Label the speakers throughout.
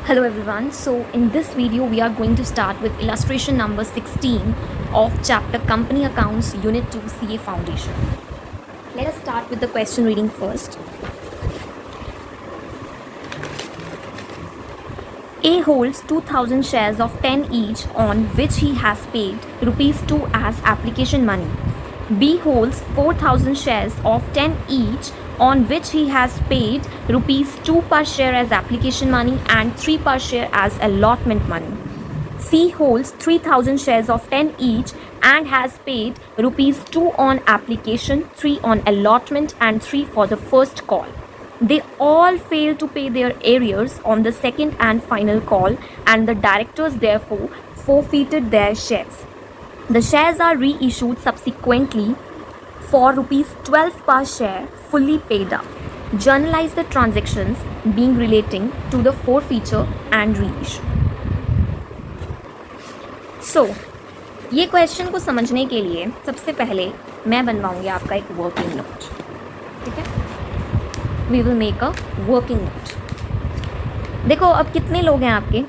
Speaker 1: Hello everyone. So in this video we are going to start with illustration number 16 of chapter Company Accounts Unit 2 CA Foundation. Let us start with the question reading first. A holds 2000 shares of 10 each on which he has paid rupees 2 as application money. B holds 4000 shares of 10 each on which he has paid rupees 2 per share as application money and 3 per share as allotment money. C holds 3000 shares of 10 each and has paid rupees 2 on application, 3 on allotment and 3 for the first call. They all failed to pay their arrears on the second and final call, and the directors therefore forfeited their shares. The shares are reissued subsequently for rupees 12 per share, fully paid up. Journalize the transactions being relating to the forfeiture and reissue. So, ये question को समझने के लिए सबसे पहले मैं बनवाऊंगी आपका एक वर्किंग नोट. ठीक है, we will make a working note. देखो अब कितने लोग हैं आपके?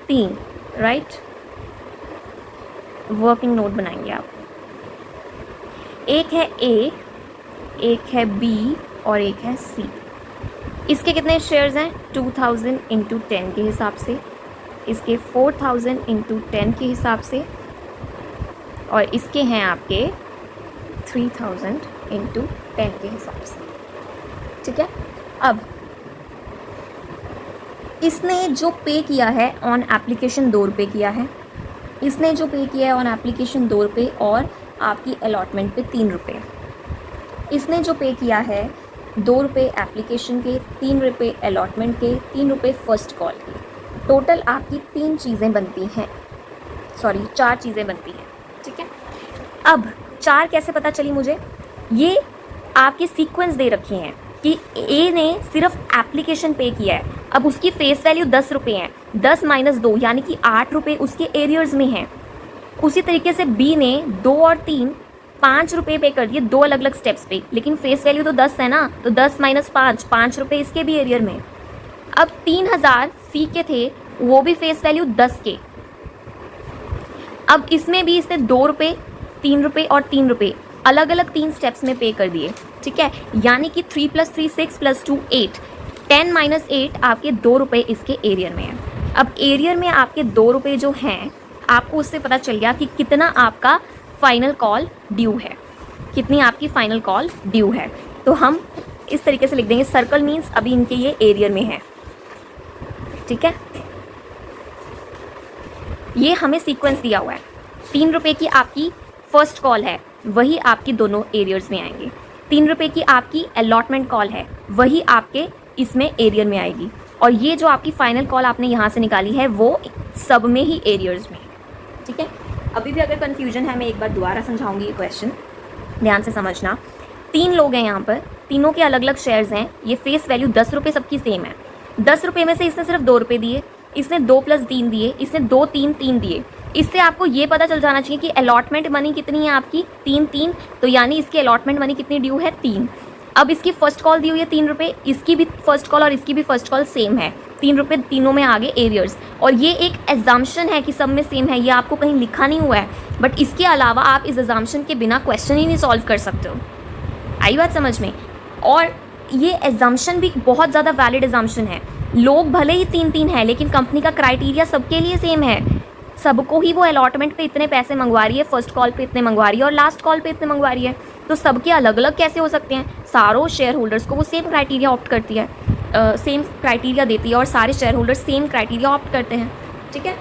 Speaker 1: 3, राइट? वर्किंग नोट बनाएंगे आप. एक है ए, एक है बी और एक है सी. इसके कितने शेयर्स हैं? 2000 इंटू 10 के हिसाब से, इसके 4000 इंटू 10 के हिसाब से, और इसके हैं आपके 3000 इंटू 10 के हिसाब से. ठीक है, अब इसने जो पे किया है ऑन एप्लीकेशन 2 रुपये किया है, इसने जो पे किया है ऑन एप्लीकेशन 2 रुपये और आपकी अलॉटमेंट पे 3 रुपये. इसने जो पे किया है 2 रुपये एप्लीकेशन के, 3 रुपये अलॉटमेंट के, 3 रुपये फर्स्ट कॉल के. टोटल आपकी 3 चीज़ें बनती हैं, 4 चीज़ें बनती हैं. ठीक है, अब 4 कैसे पता चली मुझे? ये आपके सीक्वेंस दे रखे हैं कि ए ने सिर्फ एप्लीकेशन पे किया है. अब उसकी फेस वैल्यू 10 रुपये है, 10 माइनस 2 यानी कि 8 रुपये उसके एरियर्स में हैं. उसी तरीके से बी ने 2 और 3 5 रुपये पे कर दिए 2 अलग अलग स्टेप्स पे, लेकिन फेस वैल्यू तो 10 है ना, तो 10 माइनस 5 रुपये इसके भी एरियर में. अब 3000 सी के थे, वो भी फेस वैल्यू 10 के. अब इसमें भी इसने 2 रुपये, 3 रुपये और 3 रुपये अलग अलग 3 स्टेप्स में पे कर दिए. ठीक है, यानी कि 3 + 3 6 + 2 8, 10 माइनस 8 आपके 2 रुपये इसके एरियर में है. अब एरियर में आपके 2 रुपये जो हैं, आपको उससे पता चल गया कि कितना आपका फाइनल कॉल ड्यू है, कितनी आपकी फाइनल कॉल ड्यू है. तो हम इस तरीके से लिख देंगे, सर्कल मीन्स अभी इनके ये एरियर में है. ठीक है, ये हमें सीक्वेंस दिया हुआ है. 3 रुपये की आपकी फर्स्ट कॉल है, वही आपकी दोनों एरियर्स में आएंगे. 3 रुपये की आपकी अलॉटमेंट कॉल है, वही आपके इसमें एरियर में आएगी. और ये जो आपकी फाइनल कॉल आपने यहाँ से निकाली है वो सब में ही एरियर्स में. ठीक है, अभी भी अगर कन्फ्यूजन है मैं एक बार दोबारा समझाऊंगी ये क्वेश्चन, ध्यान से समझना. 3 लोग हैं यहाँ पर, तीनों के अलग अलग शेयर्स हैं. ये फेस वैल्यू 10 रुपये सबकी सेम है. 10 रुपये में से इसने सिर्फ 2 रुपये दिए, इसने 2 + 3 दिए, इसने 2 3 3 दिए. इससे आपको ये पता चल जाना चाहिए कि अलॉटमेंट मनी कितनी है आपकी, 3 3. तो यानी इसकी अलॉटमेंट मनी कितनी ड्यू है, 3. अब इसकी फर्स्ट कॉल दी हुई है 3 रुपये, इसकी भी फर्स्ट कॉल और इसकी भी फर्स्ट कॉल सेम है, 3 रुपये तीनों में आगे एरियर्स. और ये एक एग्जाम्पशन है कि सब में सेम है, ये आपको कहीं लिखा नहीं हुआ है, बट इसके अलावा आप इस एग्जाम्पशन के बिना क्वेश्चन ही नहीं सॉल्व कर सकते हो. आई बात समझ में? और ये एग्जाम्पशन भी बहुत ज़्यादा वैलिड एग्जाम्पशन है. लोग भले ही 3 3 है, लेकिन कंपनी का क्राइटेरिया सबके लिए सेम है. सबको ही वो अलॉटमेंट पे इतने पैसे मंगवा रही है, फर्स्ट कॉल पे इतने मंगवा रही है और लास्ट कॉल पे इतने मंगवा रही है. तो सबके अलग अलग कैसे हो सकते हैं? सारों शेयर होल्डर्स को वो सेम क्राइटेरिया ऑप्ट करती है, सेम क्राइटेरिया देती है और सारे share holders same criteria opt करते हैं. ठीक है,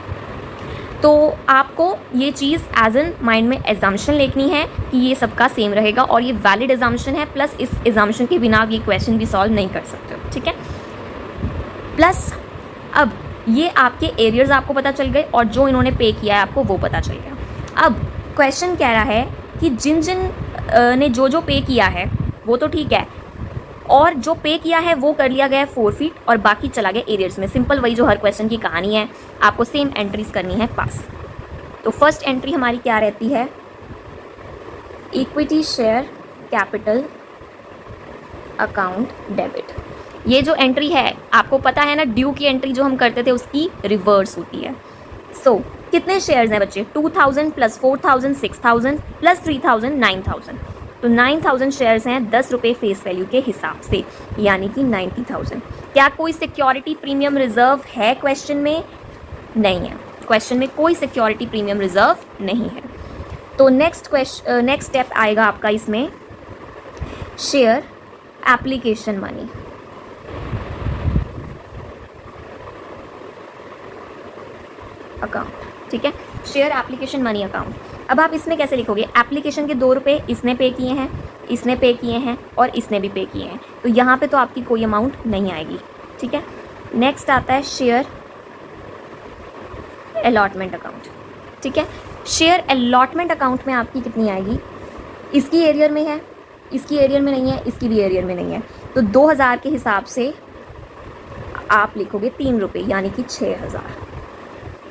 Speaker 1: तो आपको ये चीज़ एज एन माइंड में एग्जाम्पशन लिखनी है कि ये सबका सेम रहेगा और ये वैलिड एग्जाम्पशन है. प्लस इस एग्जाम्पशन के बिना आप ये क्वेश्चन भी सॉल्व नहीं कर सकते हो. ठीक है, प्लस अब ये आपके एरियर्स आपको पता चल गए और जो इन्होंने पे किया है आपको वो पता चल गया. अब क्वेश्चन कह रहा है कि जिन जिन ने जो पे किया है वो तो ठीक है, और जो पे किया है वो कर लिया गया है फोरफीट और बाकी चला गया एरियर्स में. सिंपल वही जो हर क्वेश्चन की कहानी है, आपको सेम एंट्रीज करनी है पास. तो फर्स्ट एंट्री हमारी क्या रहती है? Equity share capital account debit. ये जो एंट्री है आपको पता है ना, ड्यू की एंट्री जो हम करते थे उसकी रिवर्स होती है। सो कितने शेयर्स हैं बच्चे? 2000 प्लस 4000 6000 प्लस 3000 9000। तो 9000 शेयर्स हैं 10 रुपये फेस वैल्यू के हिसाब से, यानी कि 90,000। क्या कोई सिक्योरिटी प्रीमियम रिजर्व है क्वेश्चन में? नहीं है, क्वेश्चन में कोई सिक्योरिटी प्रीमियम रिजर्व नहीं है। तो नेक्स्ट स्टेप आएगा आपका इसमें शेयर एप्लीकेशन मनी। अकाउंट, ठीक है, शेयर एप्लीकेशन मनी अकाउंट। अब आप इसमें कैसे लिखोगे? एप्लीकेशन के 2 रुपये इसने पे किए हैं, इसने पे किए हैं और इसने भी पे किए हैं, तो यहाँ पे तो आपकी कोई अमाउंट नहीं आएगी, ठीक है। नेक्स्ट आता है शेयर अलॉटमेंट अकाउंट, ठीक है। शेयर अलॉटमेंट अकाउंट में आपकी कितनी आएगी? इसकी एरियर में है, इसकी एरियर में नहीं है, इसकी भी एरियर में नहीं है, तो 2000 के हिसाब से आप लिखोगे 3 रुपये, यानी कि 6000।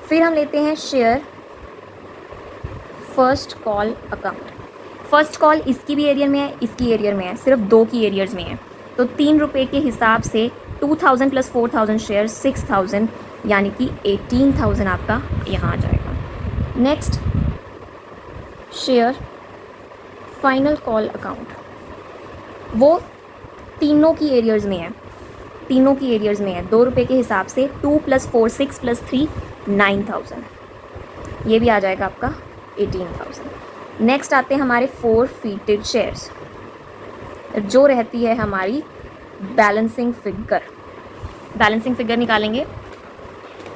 Speaker 1: फिर हम लेते हैं share first call account. First call इसकी भी एरियर में है, इसकी एरियर में है, सिर्फ 2 की एरियर्स में है, तो 3 रुपये के हिसाब से 2000 प्लस 4000 शेयर 6000, यानी कि 18,000 आपका यहाँ आ जाएगा। Next share final call account, वो तीनों की एरियर्स में है, तीनों की एरियर्स में है, 2 रुपये के हिसाब से 2 प्लस 4 6 प्लस 3 9000, ये भी आ जाएगा आपका 18,000। नेक्स्ट आते हैं हमारे फोरफीटेड शेयर्स, जो रहती है हमारी बैलेंसिंग फिगर। बैलेंसिंग फिगर निकालेंगे,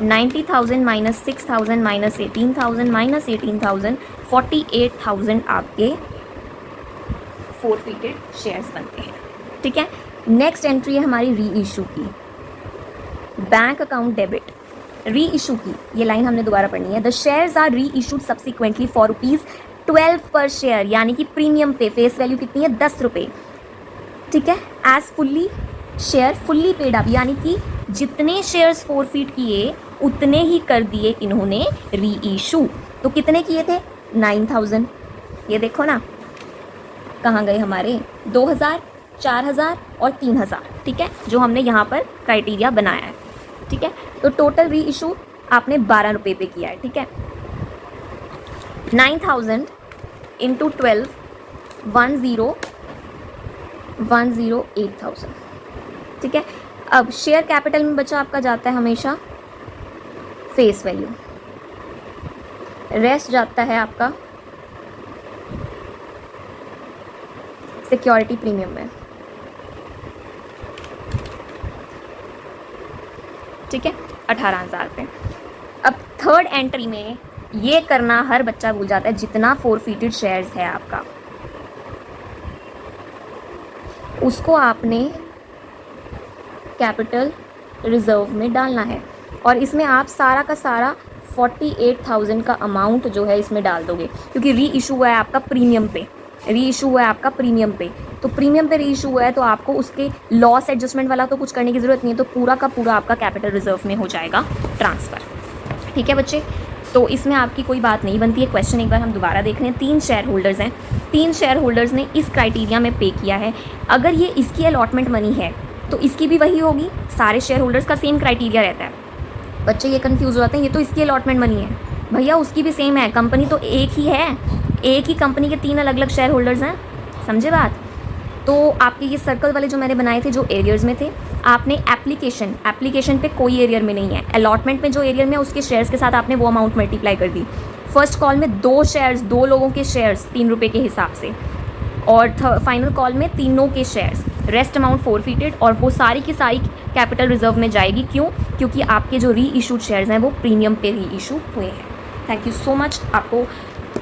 Speaker 1: 90,000 माइनस 6,000 माइनस 18,000 माइनस 18,000, 48,000 आपके फोरफीटेड शेयर्स बनते हैं, ठीक है। नेक्स्ट एंट्री है हमारी री इशू की, बैंक अकाउंट डेबिट, री इशू की ये लाइन हमने दोबारा पढ़नी है। द शेयर्स आर री इशूड सब्सिक्वेंटली फॉर ₹12 पर शेयर, यानी कि प्रीमियम पे, फेस वैल्यू कितनी है? 10 रुपये, ठीक है। As fully share fully paid up, यानी कि जितने शेयर्स फोरफीट किए उतने ही कर दिए इन्होंने री इशू। तो कितने किए थे? 9000। ये देखो ना कहाँ गए हमारे 2000, 4000 और 3000, ठीक है, जो हमने यहाँ पर क्राइटेरिया बनाया है, ठीक है। तो टोटल री इशू आपने 12 रुपये पे किया है, ठीक है। 9000 इंटू 12 108,000, ठीक है। अब शेयर कैपिटल में बचा आपका जाता है हमेशा फेस वैल्यू, रेस्ट जाता है आपका सिक्योरिटी प्रीमियम में, ठीक है, 18,000 पे। अब थर्ड एंट्री में ये करना हर बच्चा भूल जाता है, जितना फोरफीटेड शेयर्स है आपका उसको आपने कैपिटल रिजर्व में डालना है, और इसमें आप सारा का सारा 48,000 का अमाउंट जो है इसमें डाल दोगे, क्योंकि री इशू हुआ है आपका प्रीमियम पे, री इशू हुआ है आपका प्रीमियम पे, तो प्रीमियम पे री इशू हुआ है तो आपको उसके लॉस एडजस्टमेंट वाला तो कुछ करने की ज़रूरत नहीं है, तो पूरा का पूरा आपका कैपिटल रिजर्व में हो जाएगा ट्रांसफ़र, ठीक है बच्चे। तो इसमें आपकी कोई बात नहीं बनती है। क्वेश्चन एक बार हम दोबारा देख रहे हैं। 3 शेयर होल्डर्स हैं, 3 शेयर होल्डर्स ने इस क्राइटेरिया में पे किया है, अगर ये इसकी अलॉटमेंट मनी है तो इसकी भी वही होगी, सारे शेयर होल्डर्स का सेम क्राइटेरिया रहता है। बच्चे ये कंफ्यूज हो जाते हैं, ये तो इसकी अलॉटमेंट मनी है, भैया उसकी भी सेम है, कंपनी तो एक ही है, एक ही कंपनी के 3 अलग अलग शेयर होल्डर्स हैं, समझे बात। तो आपके ये सर्कल वाले जो मैंने बनाए थे जो एरियर्स में थे, आपने एप्लीकेशन पे कोई एरियर में नहीं है, अलॉटमेंट में जो एरियर में उसके शेयर्स के साथ आपने वो अमाउंट मल्टीप्लाई कर दी। फर्स्ट कॉल में 2 शेयर्स, 2 लोगों के शेयर्स 3 रुपये के हिसाब से, और फाइनल कॉल में तीनों के शेयर्स, रेस्ट अमाउंट फोरफीटेड, और वो सारी की सारी कैपिटल रिजर्व में जाएगी। क्यों? क्योंकि आपके जो री इशूड शेयर्स हैं वो प्रीमियम पे री इशू हुए हैं। Thank you so much. आपको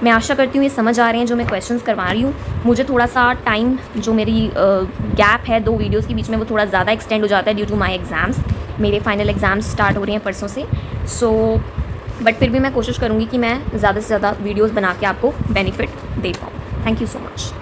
Speaker 1: मैं आशा करती हूँ ये समझ आ रहे हैं जो मैं क्वेश्चंस करवा रही हूँ। मुझे थोड़ा सा टाइम जो मेरी गैप है 2 वीडियोस के बीच में वो थोड़ा ज़्यादा एक्सटेंड हो जाता है ड्यू टू माय एग्ज़ाम्स। मेरे फाइनल एग्ज़ाम्स स्टार्ट हो रहे हैं परसों से, बट फिर भी मैं कोशिश करूँगी कि मैं ज़्यादा से ज़्यादा वीडियोज़ बना के आपको बेनिफिट दे पाऊँ। Thank you so much.